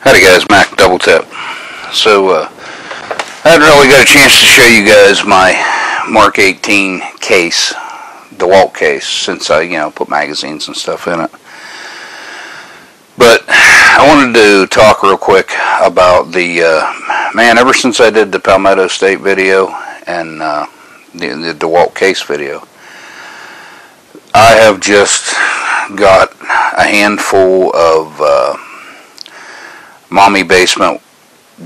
Howdy guys, Mac Double Tap. So, I hadn't really got a chance to show you guys my Mark 18 case, DeWalt case, since I, put magazines and stuff in it. But I wanted to talk real quick about the, man, ever since I did the Palmetto State video and the DeWalt case video, I have just got a handful of mommy basement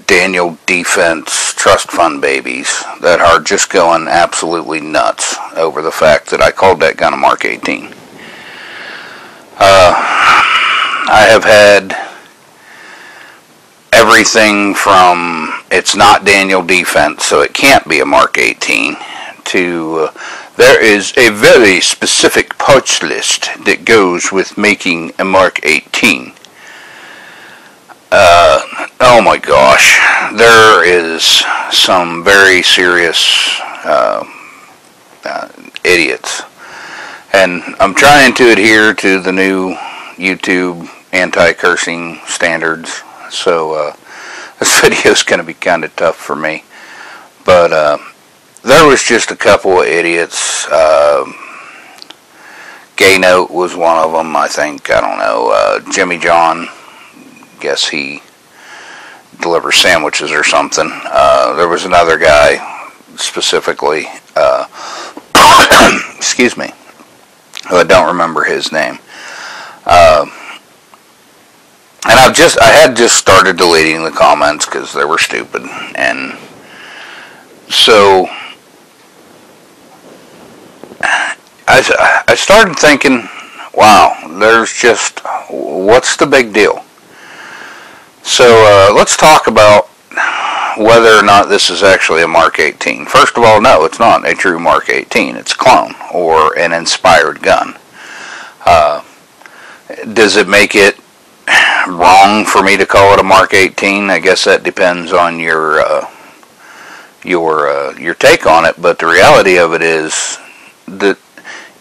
Daniel Defense trust fund babies that are just going absolutely nuts over the fact that I called that gun a Mark 18. I have had everything from it's not Daniel Defense, so it can't be a Mark 18, to there is a very specific parts list that goes with making a Mark 18. Oh my gosh, there is some very serious idiots, and I'm trying to adhere to the new YouTube anti-cursing standards, so this video is going to be kind of tough for me, but there was just a couple of idiots. Gay Note was one of them, I think. I don't know, Jimmy John, guess he delivers sandwiches or something. There was another guy specifically, excuse me, who I don't remember his name. And I had just started deleting the comments because they were stupid, and so I started thinking, wow, there's just, what's the big deal? So let's talk about whether or not this is actually a Mark 18. First of all, no, it's not a true Mark 18. It's a clone or an inspired gun. Does it make it wrong for me to call it a Mark 18? I guess that depends on your take on it. But the reality of it is that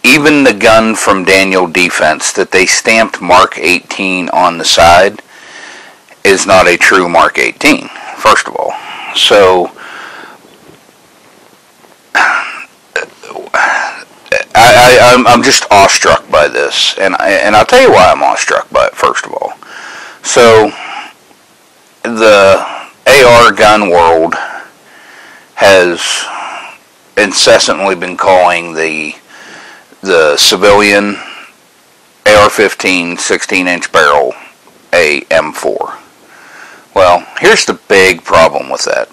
even the gun from Daniel Defense that they stamped Mark 18 on the side is not a true Mark 18, first of all. So I'm just awestruck by this, and I'll tell you why I'm awestruck by it. First of all, so the AR gun world has incessantly been calling the civilian AR-15 16-inch barrel a M4. Well, here's the big problem with that.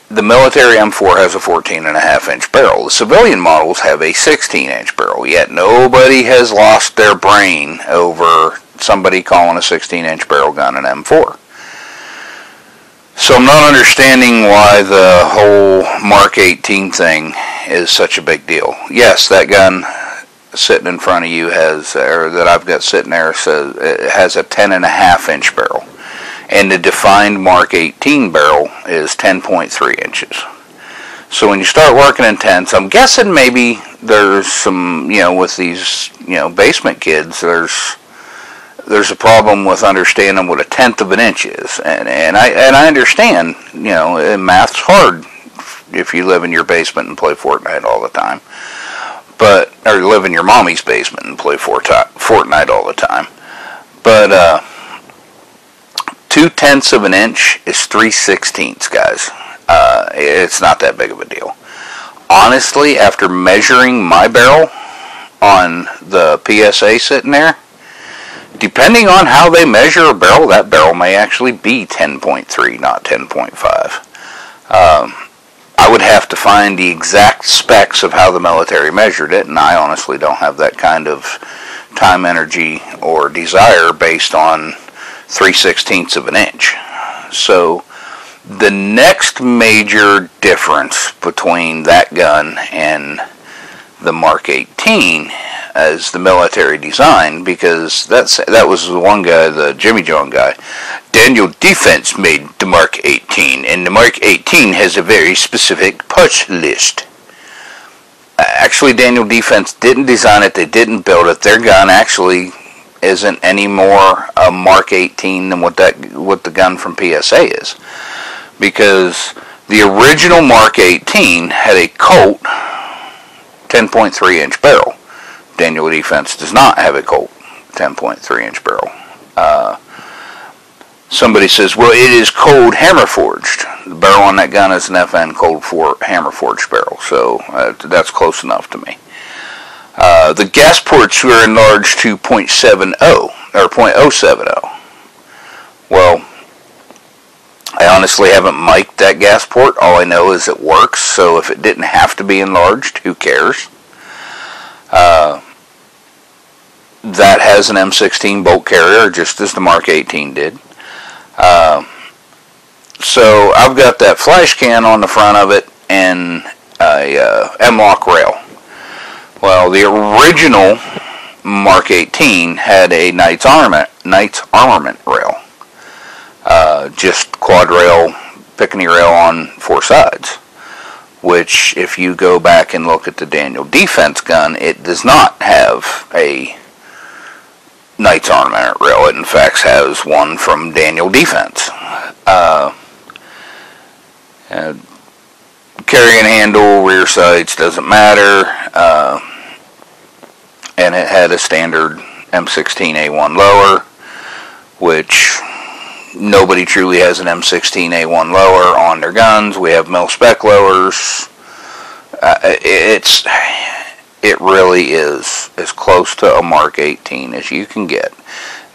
The military M4 has a 14.5-inch barrel. The civilian models have a 16-inch barrel, yet nobody has lost their brain over somebody calling a 16-inch barrel gun an M4. So I'm not understanding why the whole Mark 18 thing is such a big deal. Yes, that gun sitting in front of you has, or that I've got sitting there, says it has a 10.5-inch barrel. And the defined Mark 18 barrel is 10.3 inches. So when you start working in tenths, I'm guessing maybe there's some, with these, basement kids, there's a problem with understanding what a tenth of an inch is. And I understand, math's hard if you live in your basement and play Fortnite all the time. Or live in your mommy's basement and play Fortnite all the time. But, 0.2 of an inch is 3/16, guys. It's not that big of a deal. Honestly, after measuring my barrel on the PSA sitting there, depending on how they measure a barrel, that barrel may actually be 10.3, not 10.5. I would have to find the exact specs of how the military measured it, and I honestly don't have that kind of time, energy, or desire based on 3/16 of an inch. So the next major difference between that gun and the Mark 18 as the military design, because that was the one guy, the Jimmy John guy. Daniel Defense made the Mark 18, and the Mark 18 has a very specific parts list. Actually, Daniel Defense didn't design it, they didn't build it. Their gun actually isn't any more a Mark 18 than what the gun from PSA is, because the original Mark 18 had a Colt 10.3 inch barrel. Daniel Defense does not have a Colt 10.3 inch barrel. Somebody says, well, it is cold hammer forged. The barrel on that gun is an FN cold hammer forged barrel, so that's close enough to me. The gas ports were enlarged to .70 or .070. Well, I honestly haven't mic'd that gas port. All I know is it works, so if it didn't have to be enlarged, who cares? That has an M16 bolt carrier, just as the Mark 18 did. So I've got that flash can on the front of it and a M-lock rail. Well, the original Mark 18 had a Knight's Armament rail. Just quad rail, Picatinny rail on 4 sides. Which, if you go back and look at the Daniel Defense gun, it does not have a Knight's Armament rail. It in fact has one from Daniel Defense. Carrying handle, rear sights, doesn't matter. And it had a standard M16A1 lower, which nobody truly has an M16A1 lower on their guns. We have mil-spec lowers. It really is as close to a Mark 18 as you can get.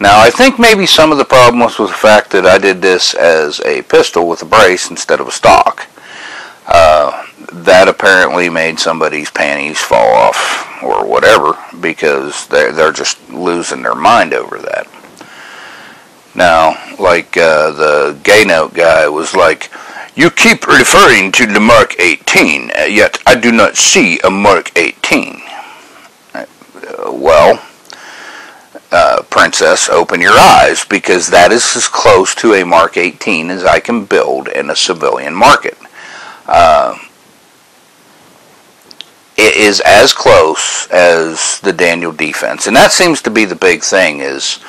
Now, I think maybe some of the problem was with the fact that I did this as a pistol with a brace instead of a stock. That apparently made somebody's panties fall off or whatever, because they're just losing their mind over that. Now, like the gay note guy was like, you keep referring to the Mark 18, yet I do not see a Mark 18. Well, Princess, open your eyes, because that is as close to a Mark 18 as I can build in a civilian market. It is as close as the Daniel Defense, and that seems to be the big thing. Is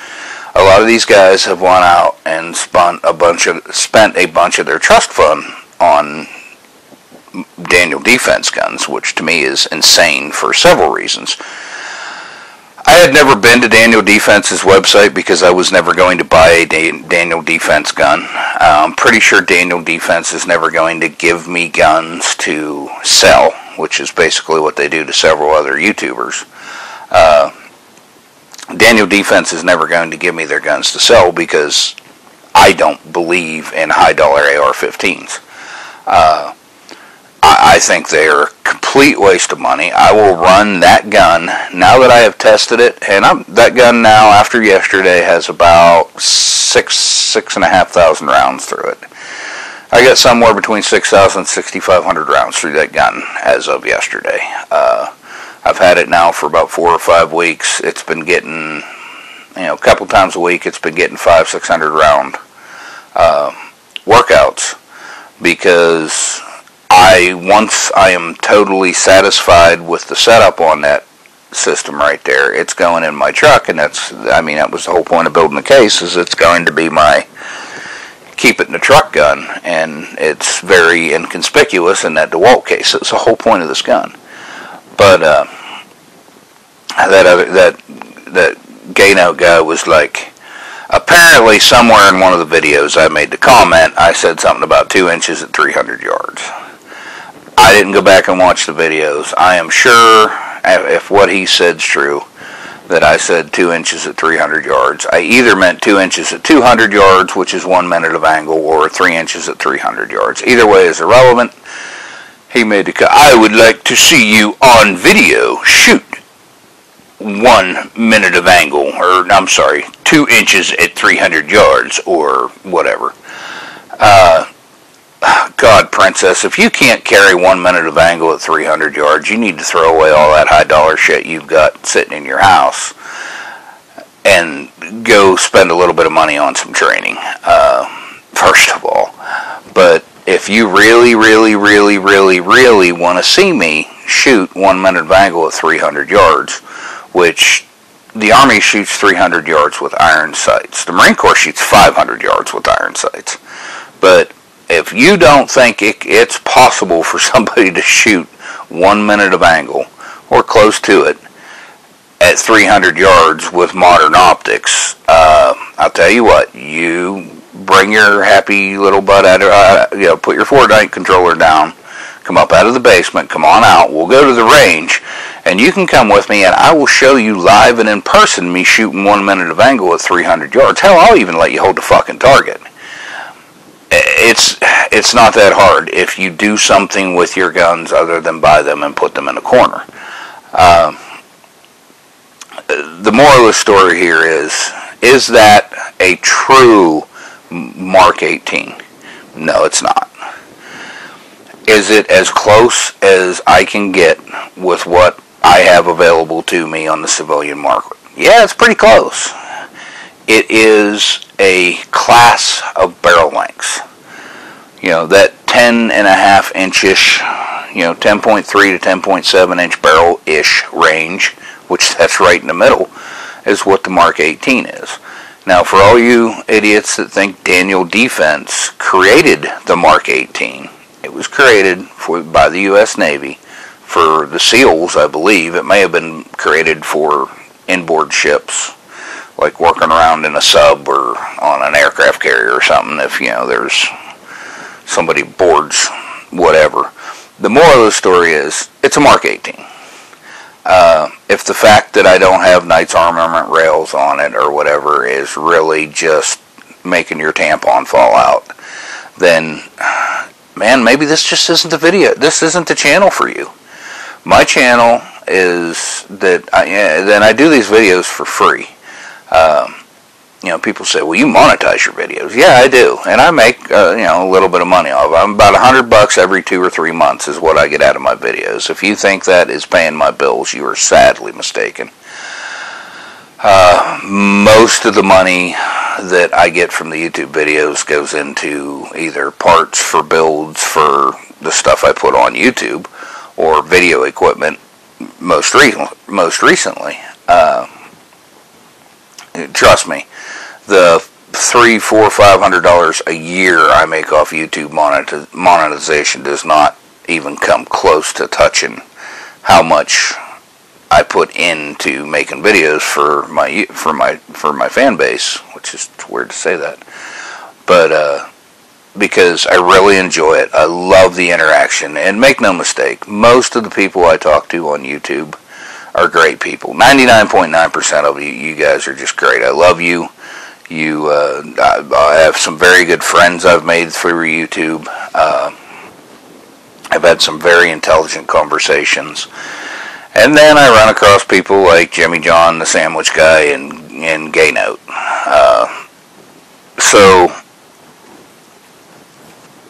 a lot of these guys have gone out and spent a bunch of their trust fund on Daniel Defense guns, which to me is insane for several reasons. I had never been to Daniel Defense's website because I was never going to buy a Daniel Defense gun. I'm pretty sure Daniel Defense is never going to give me guns to sell, which is basically what they do to several other YouTubers. Daniel Defense is never going to give me their guns to sell because I don't believe in high-dollar AR-15s. I think they are a complete waste of money. I will run that gun now that I have tested it, and that gun now, after yesterday, has about 6,500 rounds through it. I got somewhere between 6,000 and 6,500 rounds through that gun as of yesterday. I've had it now for about 4 or 5 weeks. It's been getting, a couple times a week, it's been getting 500-600 round workouts, because once I am totally satisfied with the setup on that system right there, it's going in my truck, and that was the whole point of building the case, is it's going to be my keep it in the truck gun, and it's very inconspicuous in that DeWalt case. It's the whole point of this gun. But that gay note guy was like, apparently somewhere in one of the videos I made the comment, I said something about 2 inches at 300 yards. I didn't go back and watch the videos. I am sure, if what he said's true, that I said 2 inches at 300 yards. I either meant 2 inches at 200 yards, which is 1 minute of angle, or 3 inches at 300 yards. Either way is irrelevant. He made the cut. I would like to see you on video shoot 1 minute of angle, or I'm sorry, 2 inches at 300 yards, or whatever. God, Princess, if you can't carry 1 minute of angle at 300 yards, you need to throw away all that high-dollar shit you've got sitting in your house and go spend a little bit of money on some training, first of all. But if you really, really, really, really, really want to see me shoot 1 minute of angle at 300 yards, which the Army shoots 300 yards with iron sights. The Marine Corps shoots 500 yards with iron sights. But if you don't think it's possible for somebody to shoot 1 minute of angle, or close to it, at 300 yards with modern optics, I'll tell you what, you bring your happy little butt out of, put your Fortnite controller down, come up out of the basement, come on out, we'll go to the range, and you can come with me and I will show you live and in person me shooting 1 minute of angle at 300 yards. Hell, I'll even let you hold the fucking target. It's not that hard if you do something with your guns other than buy them and put them in a corner. The moral of the story here is that a true Mark 18? No, it's not. Is it as close as I can get with what I have available to me on the civilian market? Yeah, it's pretty close. It is a class of barrel lengths. That 10.5 inch-ish, 10.3 to 10.7 inch barrel-ish range, which that's right in the middle, is what the Mark 18 is. Now, for all you idiots that think Daniel Defense created the Mark 18, it was created by the U.S. Navy for the SEALs, I believe. It may have been created for inboard ships, like working around in a sub or on an aircraft carrier or something, if, there's somebody boards whatever. The moral of the story is, it's a Mark 18. If the fact that I don't have Knight's armament rails on it or whatever is really just making your tampon fall out, then, man, maybe this just isn't the video. This isn't the channel for you. My channel is that I do these videos for free. People say, well, you monetize your videos. Yeah, I do. And I make, a little bit of money off of them. About $100 every 2 or 3 months is what I get out of my videos. If you think that is paying my bills, you are sadly mistaken. Most of the money that I get from the YouTube videos goes into either parts for builds for the stuff I put on YouTube or video equipment most recently. Trust me, the $300, $400, $500 a year I make off YouTube monetization does not even come close to touching how much I put into making videos for my fan base, which is weird to say that, but because I really enjoy it. I love the interaction, and make no mistake, most of the people I talk to on YouTube are great people. 99.9% of you guys are just great. I love you. I have some very good friends I've made through YouTube. I've had some very intelligent conversations. And then I run across people like Jimmy John, the Sandwich Guy, and Gay Note. So,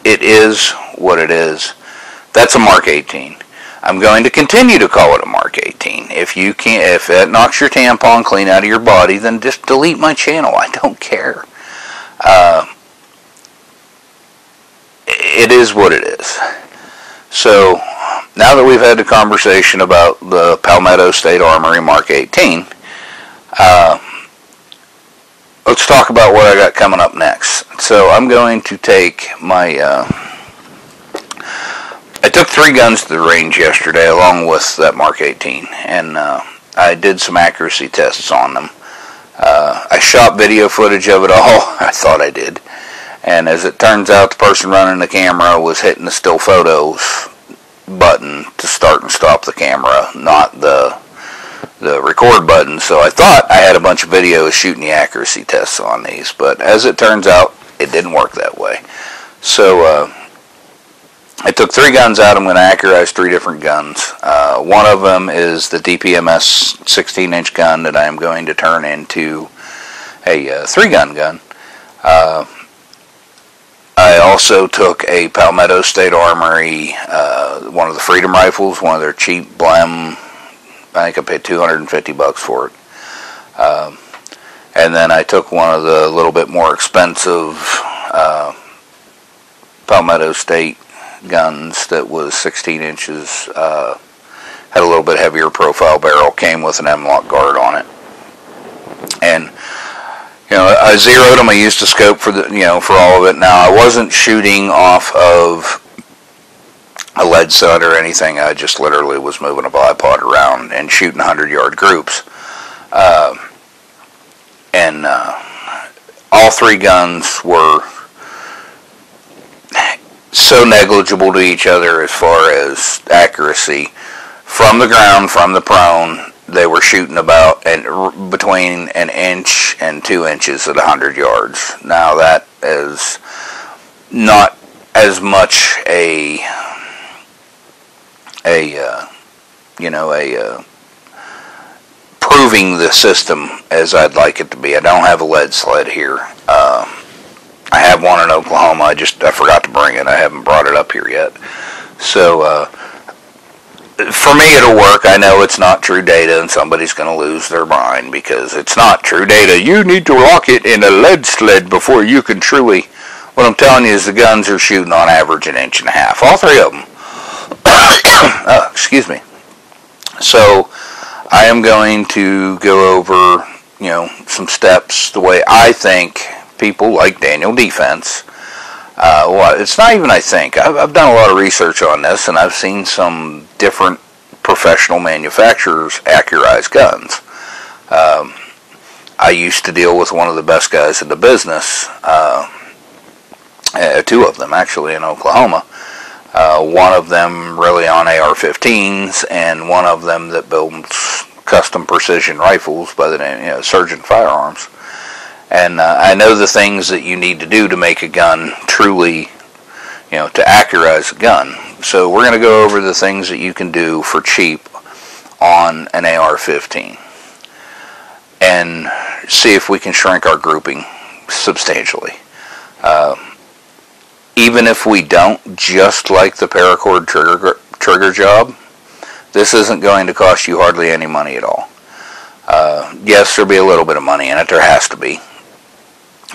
it is what it is. That's a Mark 18. I'm going to continue to call it a Mark 18. If that knocks your tampon clean out of your body, then just delete my channel. I don't care. It is what it is. So, now that we've had the conversation about the Palmetto State Armory Mark 18, let's talk about what I got coming up next. So, I'm going to take my... I took 3 guns to the range yesterday along with that Mark 18, and I did some accuracy tests on them. I shot video footage of it all. I thought I did. And as it turns out, the person running the camera was hitting the still photos button to start and stop the camera, not the record button. So I thought I had a bunch of videos shooting the accuracy tests on these, but as it turns out, it didn't work that way. So I took 3 guns out. I'm going to accurize 3 different guns. One of them is the DPMS 16-inch gun that I am going to turn into a 3-gun gun. I also took a Palmetto State Armory, one of the Freedom Rifles, one of their cheap Blem. I think I paid $250 for it. And then I took one of the little bit more expensive Palmetto State guns that was 16 inches, had a little bit heavier profile barrel, came with an M-lock guard on it. And I zeroed them. I used a scope for for all of it. Now I wasn't shooting off of a lead sight or anything. I just literally was moving a bipod around and shooting 100-yard groups. And all three guns were so negligible to each other as far as accuracy. From the ground, from the prone, they were shooting about between an inch and 2 inches at 100 yards. Now that is not as much a proving the system as I'd like it to be. I don't have a lead sled here. I have one in Oklahoma. I forgot to bring it. I haven't brought it up here yet. So for me, it'll work. I know it's not true data, and somebody's going to lose their mind because it's not true data. You need to lock it in a lead sled before you can truly. What I'm telling you is the guns are shooting on average an inch and a half. All three of them. Excuse me. So I am going to go over, some steps the way I think people like Daniel Defense. Well, it's not even I think. I've done a lot of research on this, and I've seen some different professional manufacturers accurize guns. I used to deal with one of the best guys in the business, two of them actually in Oklahoma. One of them really on AR-15s, and one of them that builds custom precision rifles by the name, Surgeon Firearms. And I know the things that you need to do to make a gun truly, to accurize a gun. So we're going to go over the things that you can do for cheap on an AR-15 and see if we can shrink our grouping substantially. Even if we don't, just like the paracord trigger job, this isn't going to cost you hardly any money at all. Yes, there'll be a little bit of money in it. There has to be.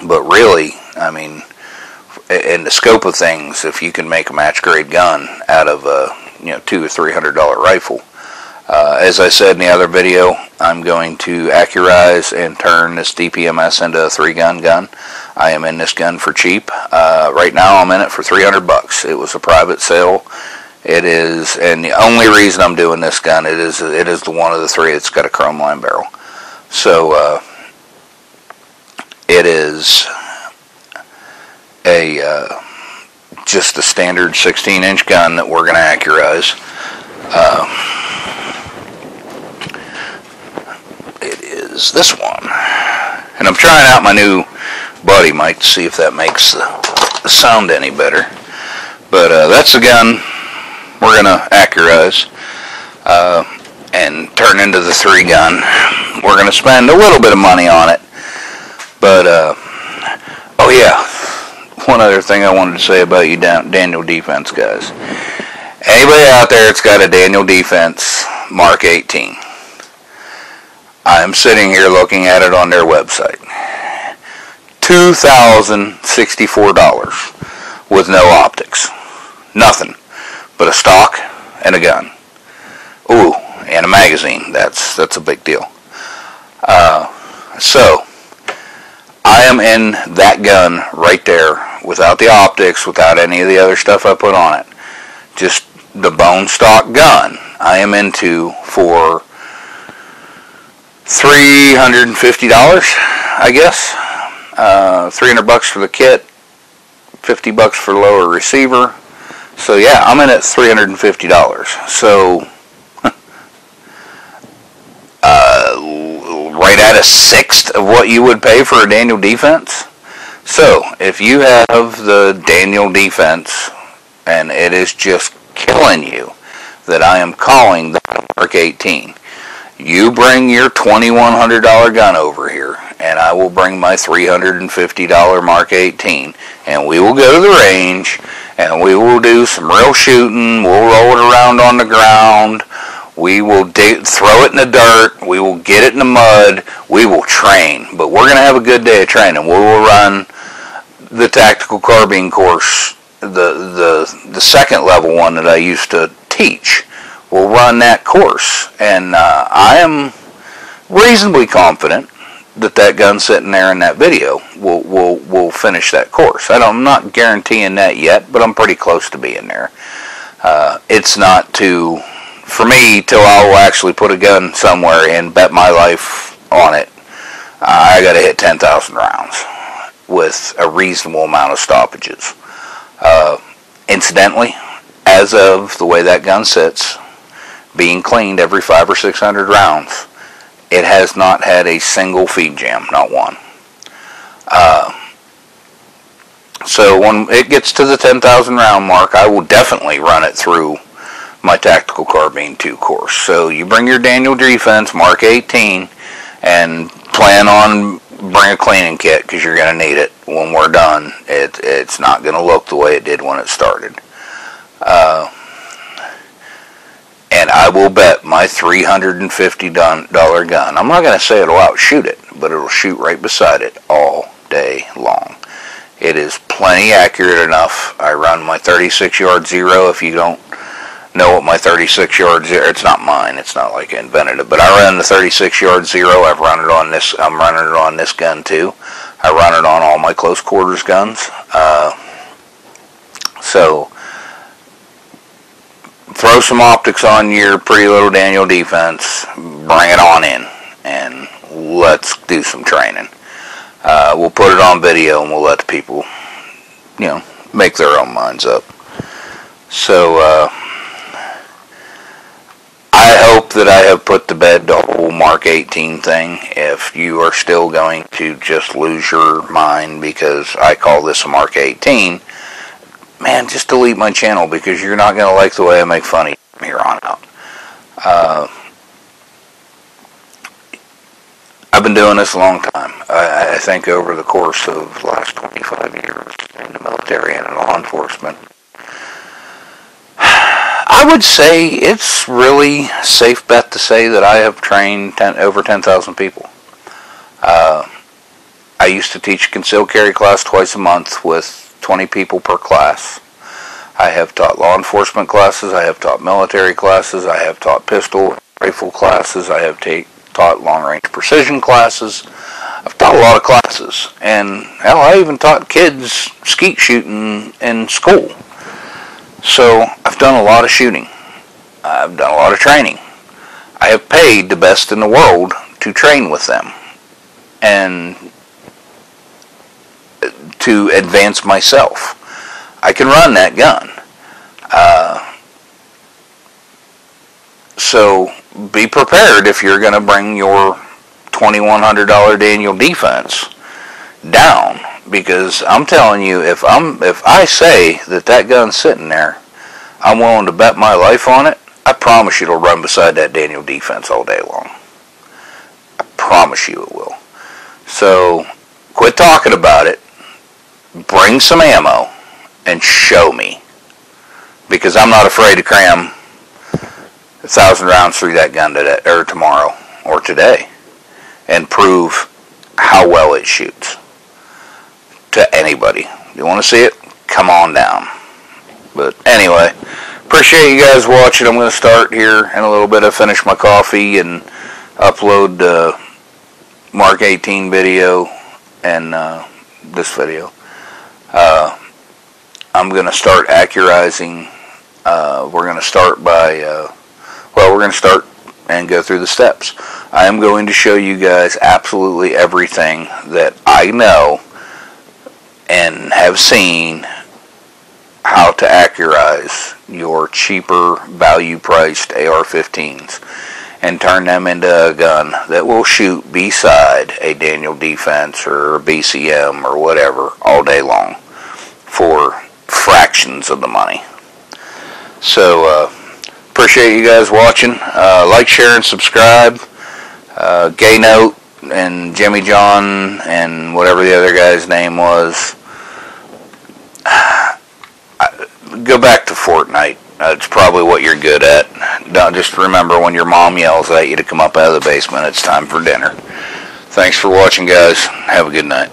But really, I mean, in the scope of things, if you can make a match-grade gun out of a $200 or $300 rifle, as I said in the other video, I'm going to accurize and turn this DPMS into a 3-gun gun. I am in this gun for cheap. Right now, I'm in it for $300. It was a private sale. It is, and the only reason I'm doing this gun, it is the one of the three that's got a chrome line barrel. So it is just a standard 16-inch gun that we're going to accurize. It is this one, and I'm trying out my new buddy mic to see if that makes the sound any better. But that's the gun we're going to accurize and turn into the 3-gun. We're going to spend a little bit of money on it. But, oh yeah, one other thing I wanted to say about you Daniel Defense guys. Anybody out there that's got a Daniel Defense Mark 18, I am sitting here looking at it on their website. $2,064 with no optics. Nothing but a stock and a gun. Ooh, and a magazine. That's a big deal. So I am in that gun right there without the optics, without any of the other stuff I put on it. Just the bone stock gun I am into for $350, I guess. $300 for the kit, $50 for the lower receiver. So yeah, I'm in at $350. So right at a sixth of what you would pay for a Daniel Defense. So if you have the Daniel Defense and it is just killing you that I am calling the Mark 18, you bring your $2,100 gun over here, and I will bring my $350 Mark 18, and we will go to the range, and we will do some real shooting. We'll roll it around on the ground. We will throw it in the dirt. We will get it in the mud. We will train, but we're going to have a good day of training. We will run the tactical carbine course, the second level one that I used to teach. We'll run that course, and I am reasonably confident that gun sitting there in that video will finish that course. I'm not guaranteeing that yet, but I'm pretty close to being there. It's not for me till I will actually put a gun somewhere and bet my life on it. I got to hit 10,000 rounds with a reasonable amount of stoppages. Incidentally, as of the way that gun sits, being cleaned every 500 or 600 rounds, it has not had a single feed jam, not one. So when it gets to the 10,000 round mark, I will definitely run it through my Tactical Carbine 2 course. So you bring your Daniel Defense MK18 and plan on bring a cleaning kit, because you're going to need it when we're done. It's not going to look the way it did when it started. And I will bet my $350 gun, I'm not going to say it'll outshoot it, but it'll shoot right beside it all day long. It is plenty accurate enough. I run my 36-yard zero. If you don't know what my 36-yard zero, it's not mine. It's not like I invented it, but I run the 36-yard zero. I've run it on this. I'm running it on this gun too. I run it on all my close quarters guns. So throw some optics on your pretty little Daniel Defense. Bring it on in, and let's do some training. We'll put it on video, and we'll let the people, make their own minds up. So I hope that I have put to bed the whole Mark 18 thing. If you are still going to just lose your mind because I call this a Mark 18, man, just delete my channel, because you're not going to like the way I make fun of you from here on out. I've been doing this a long time. I think over the course of the last 25 years in the military and in law enforcement, I would say it's really safe bet to say that I have trained over 10,000 people. I used to teach a concealed carry class twice a month with 20 people per class. I have taught law enforcement classes. I have taught military classes. I have taught pistol rifle classes. I have taught long-range precision classes. I've taught a lot of classes. And hell, I even taught kids skeet shooting in school. So I've done a lot of shooting. I've done a lot of training. I have paid the best in the world to train with them and to advance myself. I can run that gun. So be prepared if you're going to bring your $2,100 Daniel Defense down, because I'm telling you, if I say that gun's sitting there, I'm willing to bet my life on it. I promise you it'll run beside that Daniel Defense all day long. I promise you it will. So quit talking about it. Bring some ammo and show me, because I'm not afraid to cram 1,000 rounds through that gun today, or tomorrow, or today, and prove how well it shoots to anybody. You want to see it? Come on down. But anyway, appreciate you guys watching. I'm going to start here in a little bit. I finish my coffee and upload the Mark 18 video and this video. I'm going to start accurizing. We're going to start by, we're going to start and go through the steps. I am going to show you guys absolutely everything that I know and have seen how to accurize your cheaper value-priced AR-15s and turn them into a gun that will shoot beside a Daniel Defense or a BCM or whatever all day long for fractions of the money. So, appreciate you guys watching. Like, share, and subscribe. Gay Note and Jimmy John and whatever the other guy's name was. Go back to Fortnite. It's probably what you're good at. Just remember, when your mom yells at you to come up out of the basement, it's time for dinner. Thanks for watching, guys. Have a good night.